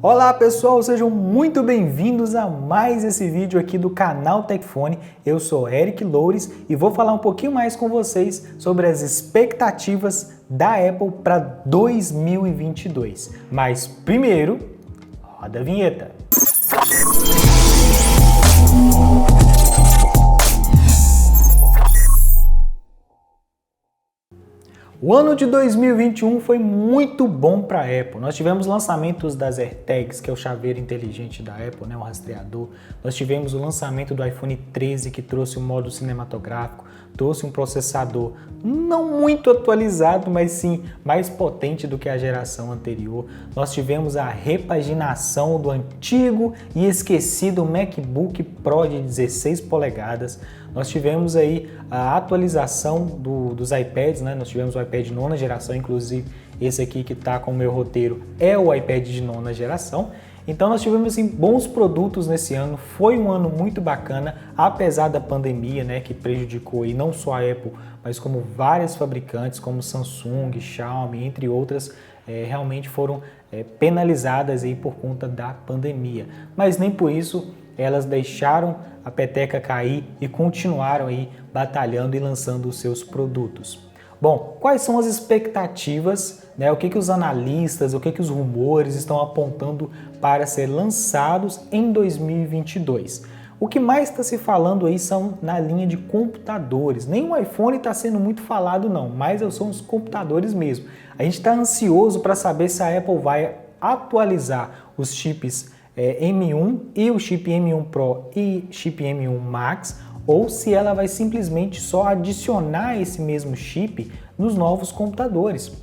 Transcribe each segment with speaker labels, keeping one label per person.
Speaker 1: Olá pessoal, sejam muito bem-vindos a mais esse vídeo aqui do canal Tecfone. Eu sou Eric Loures e vou falar um pouquinho mais com vocês sobre as expectativas da Apple para 2022. Mas primeiro, roda a vinheta. O ano de 2021 foi muito bom para a Apple. Nós tivemos lançamentos das AirTags, que é o chaveiro inteligente da Apple, né, o rastreador. Nós tivemos o lançamento do iPhone 13, que trouxe um modo cinematográfico, trouxe um processador não muito atualizado, mas sim mais potente do que a geração anterior. Nós tivemos a repaginação do antigo e esquecido MacBook Pro de 16 polegadas. Nós tivemos aí a atualização dos iPads, né? Nós tivemos o iPad de nona geração, inclusive esse aqui que está com o meu roteiro é o iPad de nona geração. Então nós tivemos assim, bons produtos nesse ano, foi um ano muito bacana, apesar da pandemia, né, que prejudicou aí não só a Apple, mas como várias fabricantes, como Samsung, Xiaomi, entre outras, realmente foram penalizadas aí por conta da pandemia. Mas nem por isso elas deixaram a peteca cair e continuaram aí batalhando e lançando os seus produtos. Bom, quais são as expectativas, né? O que os analistas, o que os rumores estão apontando para ser lançados em 2022? O que mais está se falando aí são na linha de computadores. Nem o iPhone está sendo muito falado não, mas são os computadores mesmo. A gente está ansioso para saber se a Apple vai atualizar os chips M1 e o chip M1 Pro e chip M1 Max, ou se ela vai simplesmente só adicionar esse mesmo chip nos novos computadores.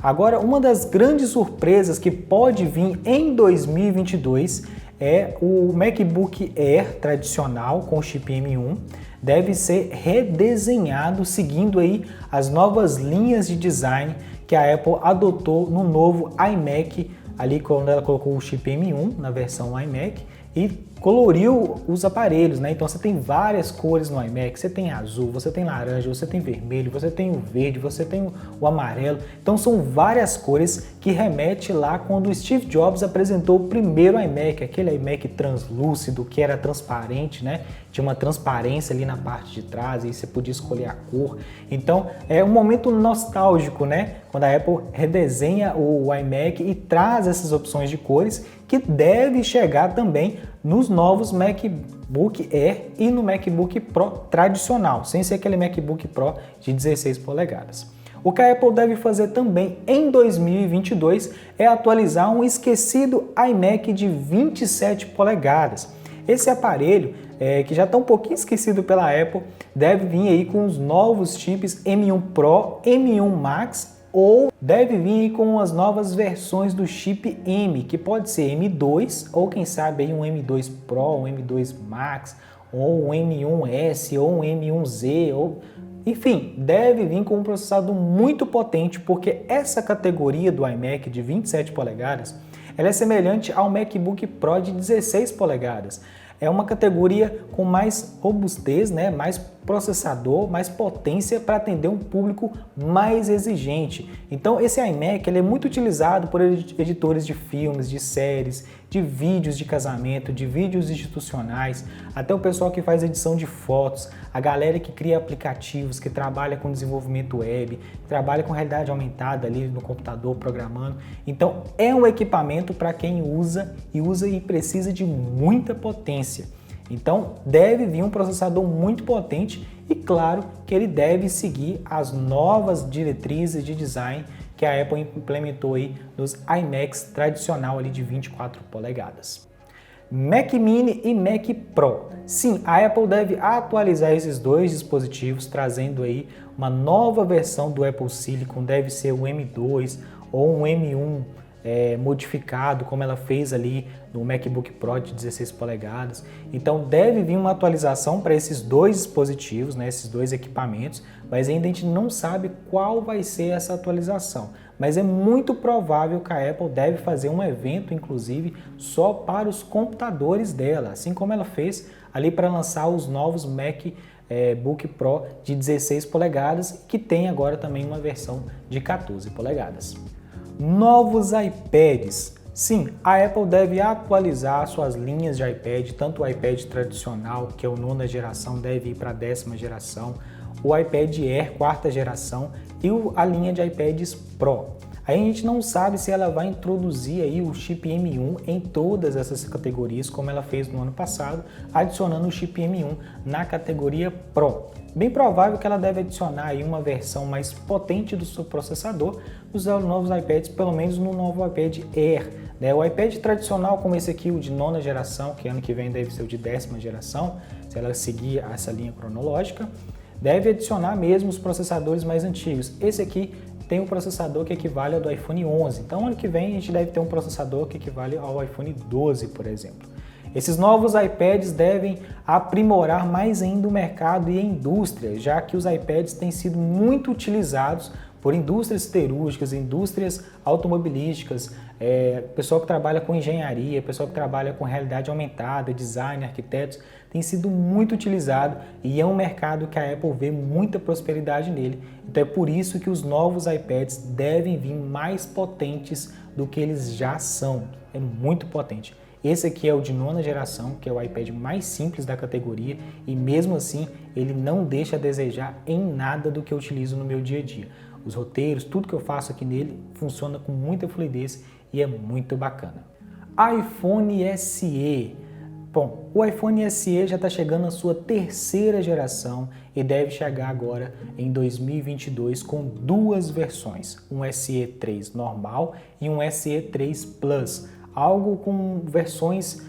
Speaker 1: Agora, uma das grandes surpresas que pode vir em 2022 é o MacBook Air tradicional com chip M1, deve ser redesenhado seguindo aí as novas linhas de design que a Apple adotou no novo iMac, ali quando ela colocou o chip M1 na versão iMac e coloriu os aparelhos, né? Então você tem várias cores no iMac, você tem azul, você tem laranja, você tem vermelho, você tem o verde, você tem o amarelo. Então são várias cores que remete lá quando o Steve Jobs apresentou o primeiro iMac, aquele iMac translúcido que era transparente, né? Tinha uma transparência ali na parte de trás e você podia escolher a cor. Então é um momento nostálgico, né? Quando a Apple redesenha o iMac e traz essas opções de cores que deve chegar também nos novos MacBook Air e no MacBook Pro tradicional, sem ser aquele MacBook Pro de 16 polegadas. O que a Apple deve fazer também em 2022 é atualizar um esquecido iMac de 27 polegadas. Esse aparelho, que já está um pouquinho esquecido pela Apple, deve vir aí com os novos chips M1 Pro, M1 Max, ou deve vir com as novas versões do chip M, que pode ser M2, ou quem sabe aí um M2 Pro, um M2 Max, ou um M1S, ou um M1Z, ou... enfim, deve vir com um processador muito potente, porque essa categoria do iMac de 27 polegadas, ela é semelhante ao MacBook Pro de 16 polegadas. É uma categoria com mais robustez, né? Mais processador, mais potência para atender um público mais exigente. Então esse iMac ele é muito utilizado por editores de filmes, de séries, de vídeos de casamento, de vídeos institucionais, até o pessoal que faz edição de fotos, a galera que cria aplicativos, que trabalha com desenvolvimento web, que trabalha com realidade aumentada ali no computador programando. Então é um equipamento para quem usa e precisa de muita potência. Então deve vir um processador muito potente e claro que ele deve seguir as novas diretrizes de design que a Apple implementou aí nos iMacs tradicional ali de 24 polegadas. Mac Mini e Mac Pro. Sim, a Apple deve atualizar esses dois dispositivos, trazendo aí uma nova versão do Apple Silicon, deve ser um M2 ou um M1 modificado, como ela fez ali no MacBook Pro de 16 polegadas. Então deve vir uma atualização para esses dois dispositivos, né, esses dois equipamentos, mas ainda a gente não sabe qual vai ser essa atualização. Mas é muito provável que a Apple deve fazer um evento, inclusive, só para os computadores dela, assim como ela fez ali para lançar os novos MacBook Pro de 16 polegadas, que tem agora também uma versão de 14 polegadas. Novos iPads. Sim, a Apple deve atualizar suas linhas de iPad, tanto o iPad tradicional, que é o 9ª geração, deve ir para a 10ª geração, o iPad Air 4ª geração e a linha de iPads Pro. Aí a gente não sabe se ela vai introduzir aí o chip M1 em todas essas categorias, como ela fez no ano passado, adicionando o chip M1 na categoria Pro. Bem provável que ela deve adicionar aí uma versão mais potente do seu processador nos novos iPads, pelo menos no novo iPad Air. O iPad tradicional, como esse aqui, o de 9ª geração, que ano que vem deve ser o de 10ª geração, se ela seguir essa linha cronológica, deve adicionar mesmo os processadores mais antigos. Esse aqui tem um processador que equivale ao do iPhone 11. Então, ano que vem, a gente deve ter um processador que equivale ao iPhone 12, por exemplo. Esses novos iPads devem aprimorar mais ainda o mercado e a indústria, já que os iPads têm sido muito utilizados por indústrias siderúrgicas, indústrias automobilísticas, pessoal que trabalha com engenharia, pessoal que trabalha com realidade aumentada, design, arquitetos, tem sido muito utilizado e é um mercado que a Apple vê muita prosperidade nele. Então é por isso que os novos iPads devem vir mais potentes do que eles já são. É muito potente. Esse aqui é o de 9ª geração, que é o iPad mais simples da categoria e mesmo assim ele não deixa a desejar em nada do que eu utilizo no meu dia a dia. Os roteiros, tudo que eu faço aqui nele funciona com muita fluidez e é muito bacana. iPhone SE. Bom, o iPhone SE já está chegando à sua 3ª geração e deve chegar agora em 2022 com 2 versões, um SE 3 normal e um SE 3 Plus, algo com versões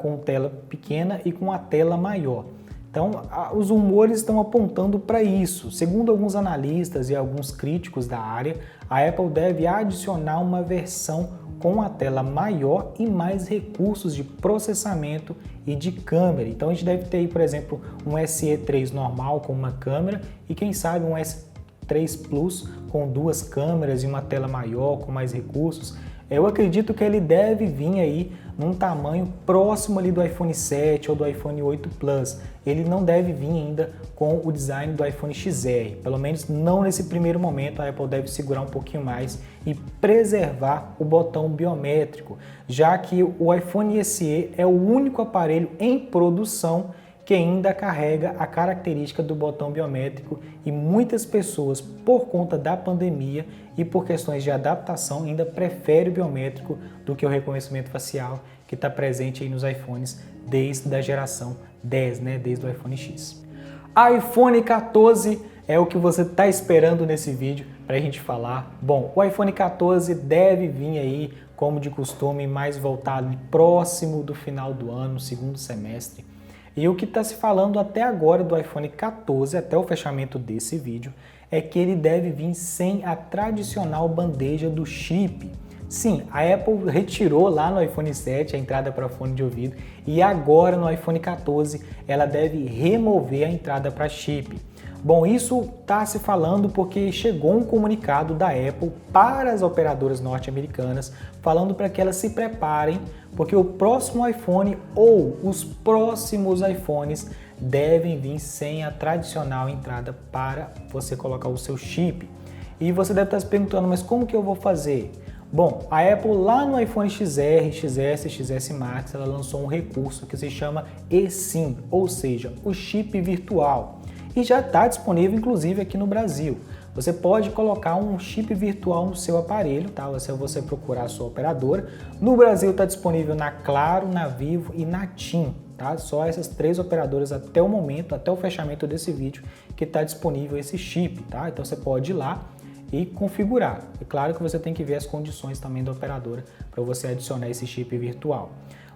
Speaker 1: com tela pequena e com a tela maior. Então, os rumores estão apontando para isso. Segundo alguns analistas e alguns críticos da área, a Apple deve adicionar uma versão com a tela maior e mais recursos de processamento e de câmera. Então, a gente deve ter aí, por exemplo, um SE3 normal com uma câmera e quem sabe um S3 Plus com 2 câmeras e uma tela maior com mais recursos. Eu acredito que ele deve vir aí num tamanho próximo ali do iPhone 7 ou do iPhone 8 Plus. Ele não deve vir ainda com o design do iPhone XR, pelo menos não nesse primeiro momento. A Apple deve segurar um pouquinho mais e preservar o botão biométrico, já que o iPhone SE é o único aparelho em produção que ainda carrega a característica do botão biométrico e muitas pessoas, por conta da pandemia e por questões de adaptação, ainda preferem o biométrico do que o reconhecimento facial que está presente aí nos iPhones desde a geração 10, desde o iPhone X. iPhone 14 é o que você está esperando nesse vídeo para a gente falar. Bom, o iPhone 14 deve vir aí, como de costume, mais voltado próximo do final do ano, segundo semestre. E o que está se falando até agora do iPhone 14, até o fechamento desse vídeo, é que ele deve vir sem a tradicional bandeja do chip. Sim, a Apple retirou lá no iPhone 7 a entrada para fone de ouvido e agora no iPhone 14 ela deve remover a entrada para chip. Bom, isso está se falando porque chegou um comunicado da Apple para as operadoras norte-americanas falando para que elas se preparem, porque o próximo iPhone ou os próximos iPhones devem vir sem a tradicional entrada para você colocar o seu chip. E você deve estar se perguntando, mas como que eu vou fazer? Bom, a Apple lá no iPhone XR, XS, XS Max, ela lançou um recurso que se chama eSIM, ou seja, o chip virtual. E já está disponível inclusive aqui no Brasil. Você pode colocar um chip virtual no seu aparelho, tá? Se você procurar a sua operadora. No Brasil está disponível na Claro, na Vivo e na TIM, tá? Só essas 3 operadoras até o momento, até o fechamento desse vídeo, que está disponível esse chip, tá? Então você pode ir lá e configurar. É claro que você tem que ver as condições também da operadora para você adicionar esse chip virtual.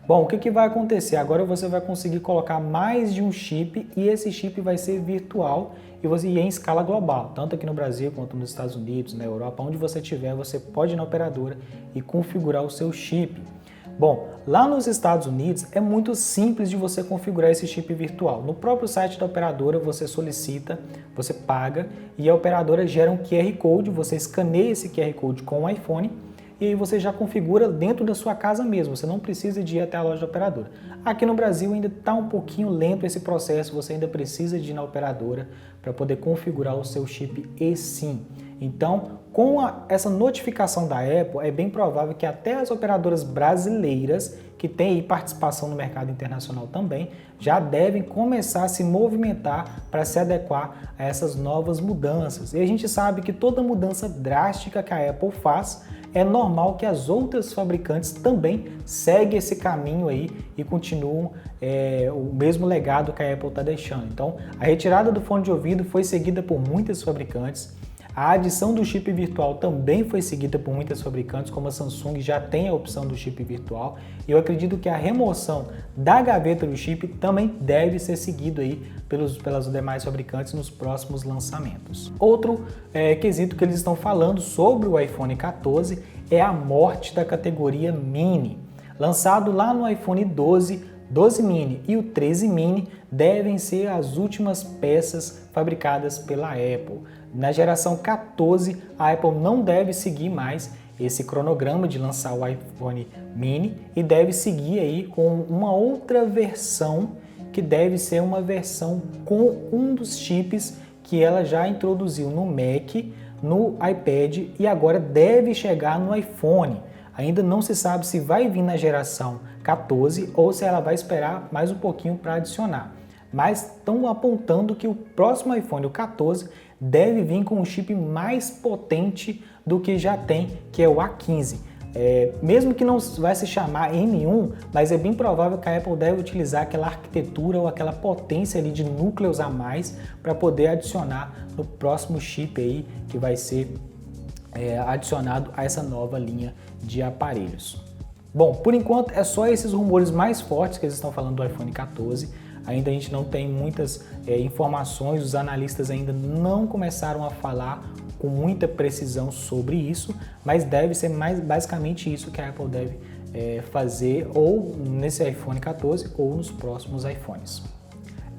Speaker 1: Bom, o que vai acontecer? Agora você vai conseguir colocar mais de um chip e esse chip vai ser virtual e em escala global, tanto aqui no Brasil quanto nos Estados Unidos, na Europa, onde você estiver, você pode ir na operadora e configurar o seu chip. Bom, lá nos Estados Unidos é muito simples de você configurar esse chip virtual. No próprio site da operadora você solicita, você paga e a operadora gera um QR Code, você escaneia esse QR Code com o iPhone e aí você já configura dentro da sua casa mesmo, você não precisa de ir até a loja da operadora. Aqui no Brasil ainda está um pouquinho lento esse processo, você ainda precisa de ir na operadora para poder configurar o seu chip eSIM. Então, essa notificação da Apple, é bem provável que até as operadoras brasileiras, que têm aí participação no mercado internacional também, já devem começar a se movimentar para se adequar a essas novas mudanças. E a gente sabe que toda mudança drástica que a Apple faz, é normal que as outras fabricantes também seguem esse caminho aí e continuam o mesmo legado que a Apple está deixando. Então, a retirada do fone de ouvido foi seguida por muitas fabricantes. A adição do chip virtual também foi seguida por muitas fabricantes, como a Samsung já tem a opção do chip virtual. E eu acredito que a remoção da gaveta do chip também deve ser seguido aí pelas demais fabricantes nos próximos lançamentos. Outro quesito que eles estão falando sobre o iPhone 14 é a morte da categoria Mini. Lançado lá no iPhone 12, 12 mini e o 13 mini devem ser as últimas peças fabricadas pela Apple. Na geração 14, a Apple não deve seguir mais esse cronograma de lançar o iPhone mini e deve seguir aí com uma outra versão que deve ser uma versão com um dos chips que ela já introduziu no Mac, no iPad e agora deve chegar no iPhone. Ainda não se sabe se vai vir na geração 14 ou se ela vai esperar mais um pouquinho para adicionar. Mas estão apontando que o próximo iPhone, o 14, deve vir com um chip mais potente do que já tem, que é o A15. Mesmo que não vai se chamar M1, mas é bem provável que a Apple deve utilizar aquela arquitetura ou aquela potência ali de núcleos a mais para poder adicionar no próximo chip aí que vai ser adicionado a essa nova linha de aparelhos. Bom, por enquanto é só esses rumores mais fortes que eles estão falando do iPhone 14. Ainda a gente não tem muitas informações, os analistas ainda não começaram a falar com muita precisão sobre isso, mas deve ser basicamente isso que a Apple deve fazer ou nesse iPhone 14 ou nos próximos iPhones.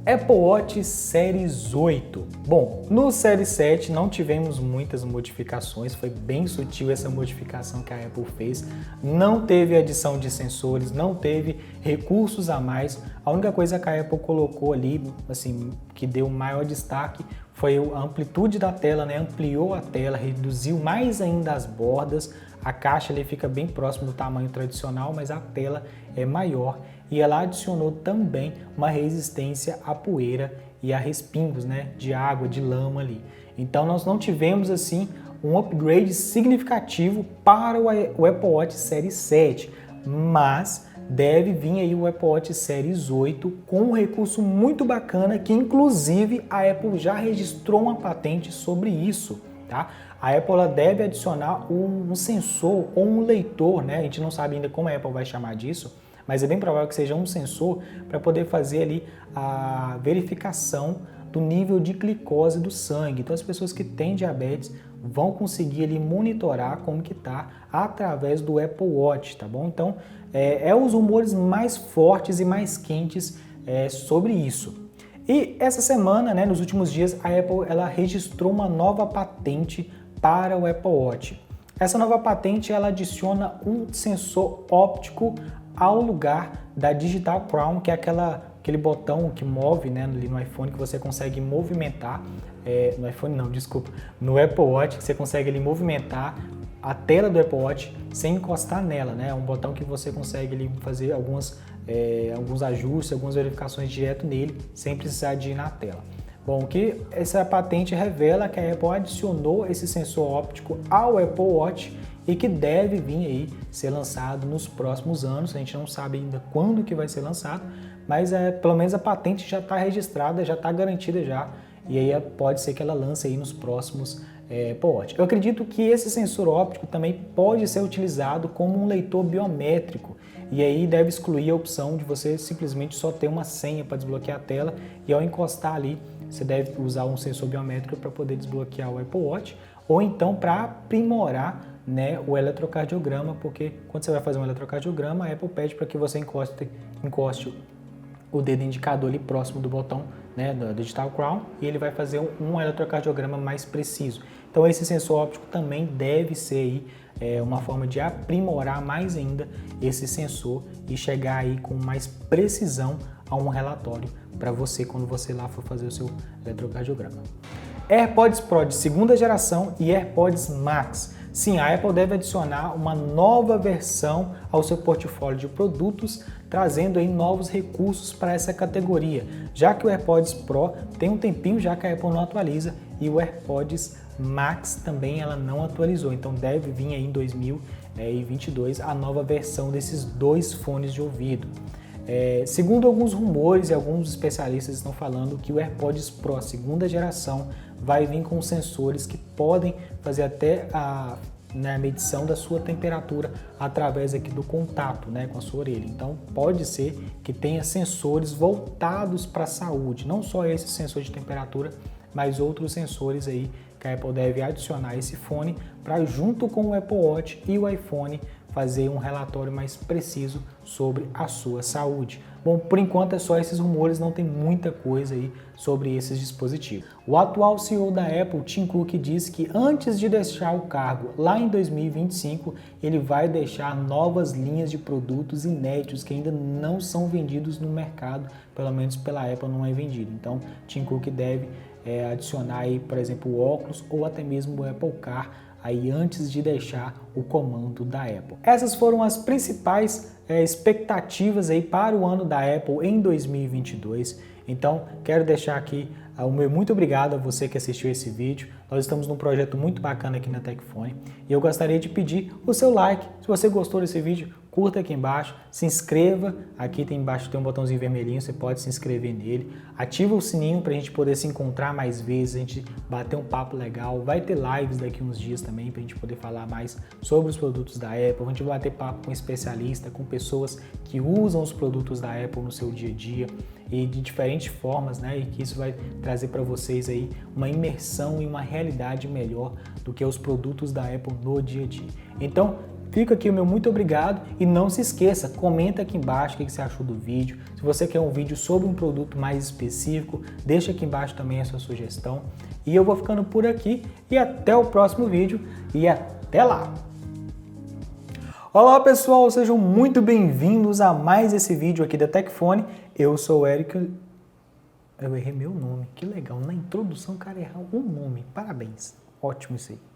Speaker 1: Apple Watch Series 8. Bom, no Series 7 não tivemos muitas modificações, foi bem sutil essa modificação que a Apple fez. Não teve adição de sensores, não teve recursos a mais. A única coisa que a Apple colocou ali, assim, que deu maior destaque, foi a amplitude da tela, né? Ampliou a tela, reduziu mais ainda as bordas. A caixa ali fica bem próximo do tamanho tradicional, mas a tela é maior. E ela adicionou também uma resistência à poeira e a respingos, né, de água, de lama ali. Então nós não tivemos assim um upgrade significativo para o Apple Watch Series 7, mas deve vir aí o Apple Watch Series 8 com um recurso muito bacana que inclusive a Apple já registrou uma patente sobre isso, tá? A Apple ela deve adicionar um sensor ou um leitor, né? A gente não sabe ainda como a Apple vai chamar disso, mas é bem provável que seja um sensor para poder fazer ali a verificação do nível de glicose do sangue. Então as pessoas que têm diabetes vão conseguir ali monitorar como que tá através do Apple Watch, tá bom? Então os rumores mais fortes e mais quentes sobre isso. E essa semana, né, nos últimos dias, a Apple ela registrou uma nova patente para o Apple Watch. Essa nova patente ela adiciona um sensor óptico ao lugar da Digital Crown, que é aquele botão que move, né, ali no iPhone, que você consegue movimentar, no iPhone não, desculpa, no Apple Watch, que você consegue ali movimentar a tela do Apple Watch sem encostar nela, né? É um botão que você consegue ali fazer alguns ajustes, algumas verificações direto nele, sem precisar de ir na tela. Bom, que essa patente revela que a Apple adicionou esse sensor óptico ao Apple Watch e que deve vir aí ser lançado nos próximos anos. A gente não sabe ainda quando que vai ser lançado, mas pelo menos a patente já está registrada, já está garantida já, e aí pode ser que ela lance aí nos próximos Apple Watch. Eu acredito que esse sensor óptico também pode ser utilizado como um leitor biométrico, e aí deve excluir a opção de você simplesmente só ter uma senha para desbloquear a tela, e ao encostar ali, você deve usar um sensor biométrico para poder desbloquear o Apple Watch, ou então para aprimorar, né, o eletrocardiograma, porque quando você vai fazer um eletrocardiograma, a Apple pede para que você encoste o dedo indicador ali próximo do botão, né, da Digital Crown, e ele vai fazer um eletrocardiograma mais preciso. Então esse sensor óptico também deve ser aí, uma forma de aprimorar mais ainda esse sensor e chegar aí com mais precisão a um relatório para você quando você lá for fazer o seu eletrocardiograma. AirPods Pro de segunda geração e AirPods Max. Sim, a Apple deve adicionar uma nova versão ao seu portfólio de produtos, trazendo aí novos recursos para essa categoria, já que o AirPods Pro tem um tempinho já que a Apple não atualiza e o AirPods Max também ela não atualizou, então deve vir aí em 2022 a nova versão desses dois fones de ouvido. Segundo alguns rumores e alguns especialistas estão falando que o AirPods Pro segunda geração vai vir com sensores que podem fazer até a medição da sua temperatura através aqui do contato, com a sua orelha. Então pode ser que tenha sensores voltados para a saúde, não só esse sensor de temperatura, mas outros sensores aí que a Apple deve adicionar a esse fone para junto com o Apple Watch e o iPhone fazer um relatório mais preciso sobre a sua saúde. Bom, por enquanto é só esses rumores, não tem muita coisa aí sobre esses dispositivos. O atual CEO da Apple, Tim Cook, disse que antes de deixar o cargo lá em 2025, ele vai deixar novas linhas de produtos inéditos que ainda não são vendidos no mercado, pelo menos pela Apple não é vendido. Então, Tim Cook deve adicionar aí, por exemplo, o óculos ou até mesmo o Apple Car aí antes de deixar o comando da Apple. Essas foram as principais expectativas aí para o ano da Apple em 2022. Então, quero deixar aqui o meu muito obrigado a você que assistiu esse vídeo. Nós estamos num projeto muito bacana aqui na TechFone e eu gostaria de pedir o seu like. Se você gostou desse vídeo, curta aqui embaixo, se inscreva. Aqui tem embaixo tem um botãozinho vermelhinho, você pode se inscrever nele. Ativa o sininho para a gente poder se encontrar mais vezes, a gente bater um papo legal. Vai ter lives daqui uns dias também para a gente poder falar mais sobre os produtos da Apple. A gente vai bater papo com especialistas, com pessoas que usam os produtos da Apple no seu dia a dia e de diferentes formas, e que isso vai trazer para vocês aí uma imersão e uma realidade melhor do que os produtos da Apple no dia a dia. Então, fica aqui o meu muito obrigado e não se esqueça, comenta aqui embaixo o que você achou do vídeo. Se você quer um vídeo sobre um produto mais específico, deixa aqui embaixo também a sua sugestão. E eu vou ficando por aqui e até o próximo vídeo e até lá! Olá pessoal, sejam muito bem-vindos a mais esse vídeo aqui da TechFone. Eu sou o Eric. Eu errei meu nome, que legal, na introdução o cara errou o nome, parabéns, ótimo isso aí.